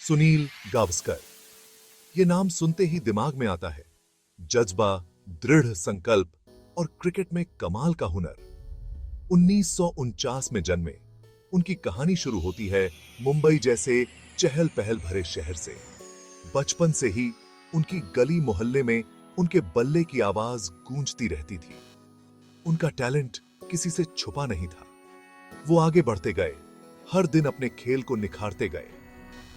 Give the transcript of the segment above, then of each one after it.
सुनील गावस्कर। ये नाम सुनते ही दिमाग में आता है जज्बा, दृढ़ संकल्प और क्रिकेट में कमाल का हुनर। 1949 में जन्मे, उनकी कहानी शुरू होती है मुंबई जैसे चहल पहल भरे शहर से। बचपन से ही उनकी गली मोहल्ले में उनके बल्ले की आवाज गूंजती रहती थी। उनका टैलेंट किसी से छुपा नहीं था। वो आगे बढ़ते गए, हर दिन अपने खेल को निखारते गए।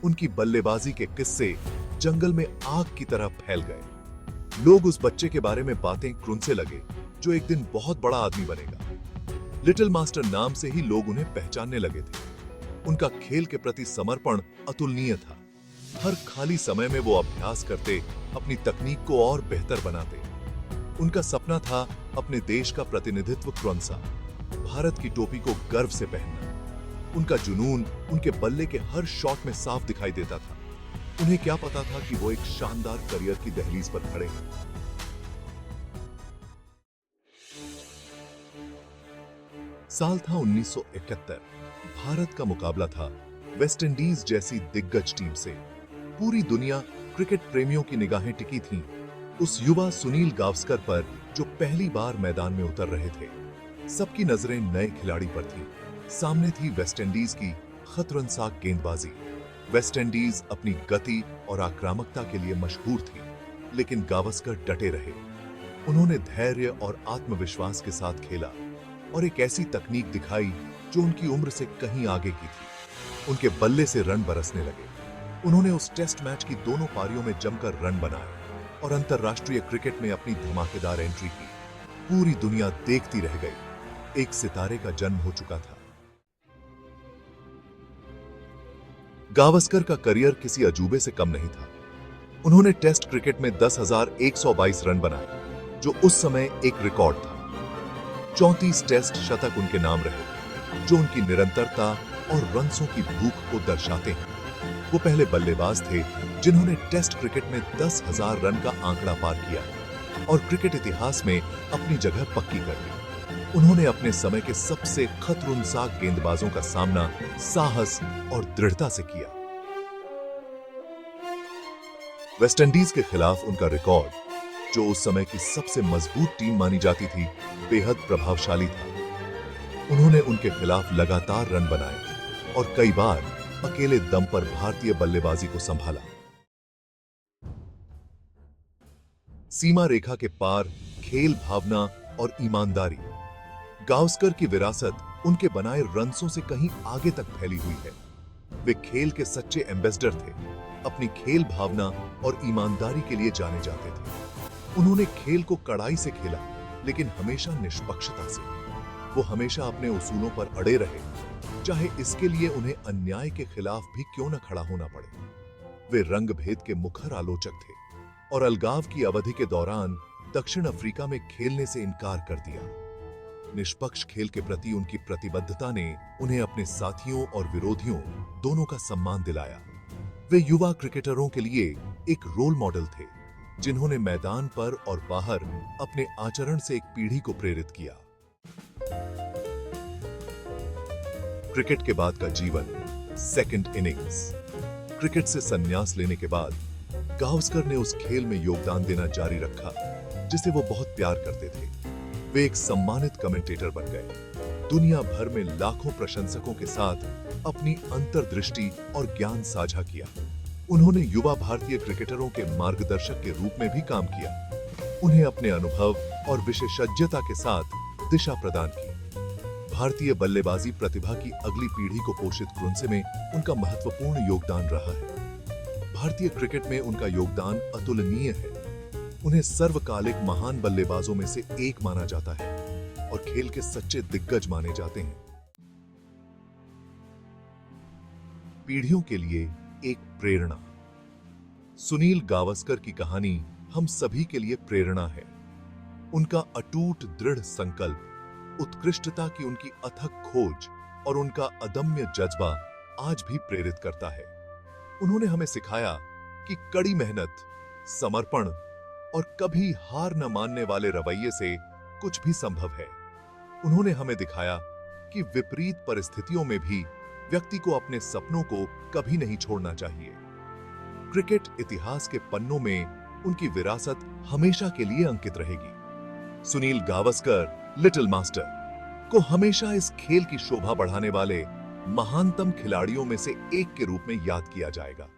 उनकी बल्लेबाजी के किस्से जंगल में आग की तरह फैल गए। लोग उस बच्चे के बारे में बातें करुनसे लगे जो एक दिन बहुत बड़ा आदमी बनेगा। लिटिल मास्टर नाम से ही लोग उन्हें पहचानने लगे थे। उनका खेल के प्रति समर्पण अतुलनीय था। हर खाली समय में वो अभ्यास करते, अपनी तकनीक को और बेहतर बनाते। उनका सपना था अपने देश का प्रतिनिधित्व क्रॉन्सा, भारत की टोपी को गर्व से पहनना। उनका जुनून उनके बल्ले के हर शॉट में साफ दिखाई देता था। उन्हें क्या पता था कि वो एक शानदार करियर की दहलीज पर खड़े हैं। साल था 1971। भारत का मुकाबला था वेस्टइंडीज जैसी दिग्गज टीम से। पूरी दुनिया क्रिकेट प्रेमियों की निगाहें टिकी थीं उस युवा सुनील गावस्कर पर जो पहली बार मैदान में उतर रहे थे। सबकी नजरें नए खिलाड़ी पर थीं। सामने थी वेस्टइंडीज की खतरनाक गेंदबाजी। वेस्टइंडीज अपनी गति और आक्रामकता के लिए मशहूर थी, लेकिन गावस्कर डटे रहे। उन्होंने धैर्य और आत्मविश्वास के साथ खेला और एक ऐसी तकनीक दिखाई जो उनकी उम्र से कहीं आगे की थी। उनके बल्ले से रन बरसने लगे। उन्होंने उस टेस्ट मैच की दोनों पारियों में जमकर रन बनाए और अंतरराष्ट्रीय क्रिकेट में अपनी धमाकेदार एंट्री की। पूरी दुनिया देखती रह गई। एक सितारे का जन्म हो चुका था। गावस्कर का करियर किसी अजूबे से कम नहीं था। उन्होंने टेस्ट क्रिकेट में 10,122 रन बनाए, जो उस समय एक रिकॉर्ड था। 34 टेस्ट शतक उनके नाम रहे, जो उनकी निरंतरता और रन्सों की भूख को दर्शाते हैं। वो पहले बल्लेबाज थे जिन्होंने टेस्ट क्रिकेट में 10,000 रन का आंकड़ा पार किया और क्रिकेट इतिहास में अपनी जगह पक्की कर ली। उन्होंने अपने समय के सबसे खतरनाक गेंदबाजों का सामना साहस और दृढ़ता से किया। वेस्टइंडीज के खिलाफ उनका रिकॉर्ड, जो उस समय की सबसे मजबूत टीम मानी जाती थी, बेहद प्रभावशाली था। उन्होंने उनके खिलाफ लगातार रन बनाए और कई बार अकेले दम पर भारतीय बल्लेबाजी को संभाला। सीमा रेखा के पार खेल भावना और ईमानदारी। गावस्कर की विरासत उनके बनाए रन्सों से कहीं आगे तक फैली हुई है। वे खेल के सच्चे एम्बेसडर थे। अपनी खेल भावना और ईमानदारी के लिए जाने जाते थे। उन्होंने खेल को कड़ाई से खेला, लेकिन हमेशा निष्पक्षता से। वो हमेशा अपने उसूलों पर अड़े रहे, चाहे इसके लिए उन्हें अन्याय के खिलाफ भी क्यों न खड़ा होना पड़े। वे रंग भेद के मुखर आलोचक थे और अलगाव की अवधि के दौरान दक्षिण अफ्रीका में खेलने से इनकार कर दिया। निष्पक्ष खेल के प्रति उनकी प्रतिबद्धता ने उन्हें अपने साथियों और विरोधियों दोनों का सम्मान दिलाया। वे युवा क्रिकेटरों के लिए एक रोल मॉडल थे, जिन्होंने मैदान पर और बाहर अपने आचरण से एक पीढ़ी को प्रेरित किया। क्रिकेट के बाद का जीवन, सेकंड इनिंग्स। क्रिकेट से संन्यास लेने के बाद गावस्कर ने उस खेल में योगदान देना जारी रखा जिसे वो बहुत प्यार करते थे। वे एक सम्मानित कमेंटेटर बन गए। दुनिया भर में लाखों प्रशंसकों के साथ अपनी अंतर्दृष्टि और ज्ञान साझा किया। उन्होंने युवा भारतीय क्रिकेटरों के मार्गदर्शक के रूप में भी काम किया। उन्हें अपने अनुभव और विशेषज्ञता के साथ दिशा प्रदान की। भारतीय बल्लेबाजी प्रतिभा की अगली पीढ़ी को पोषित करने में उनका महत्वपूर्ण योगदान रहा है। भारतीय क्रिकेट में उनका योगदान अतुलनीय है। उन्हें सर्वकालिक महान बल्लेबाजों में से एक माना जाता है और खेल के सच्चे दिग्गज माने जाते हैं। पीढ़ियों के लिए एक प्रेरणा। सुनील गावस्कर की कहानी हम सभी के लिए प्रेरणा है। उनका अटूट दृढ़ संकल्प, उत्कृष्टता की उनकी अथक खोज और उनका अदम्य जज्बा आज भी प्रेरित करता है। उन्होंने हमें सिखाया कि कड़ी मेहनत, समर्पण और कभी हार न मानने वाले रवैये से कुछ भी संभव है। उन्होंने हमें दिखाया कि विपरीत परिस्थितियों में भी व्यक्ति को अपने सपनों को कभी नहीं छोड़ना चाहिए। क्रिकेट इतिहास के पन्नों में उनकी विरासत हमेशा के लिए अंकित रहेगी। सुनील गावस्कर लिटिल मास्टर को हमेशा इस खेल की शोभा बढ़ाने वाले महानतम खिलाड़ियों में से एक के रूप में याद किया जाएगा।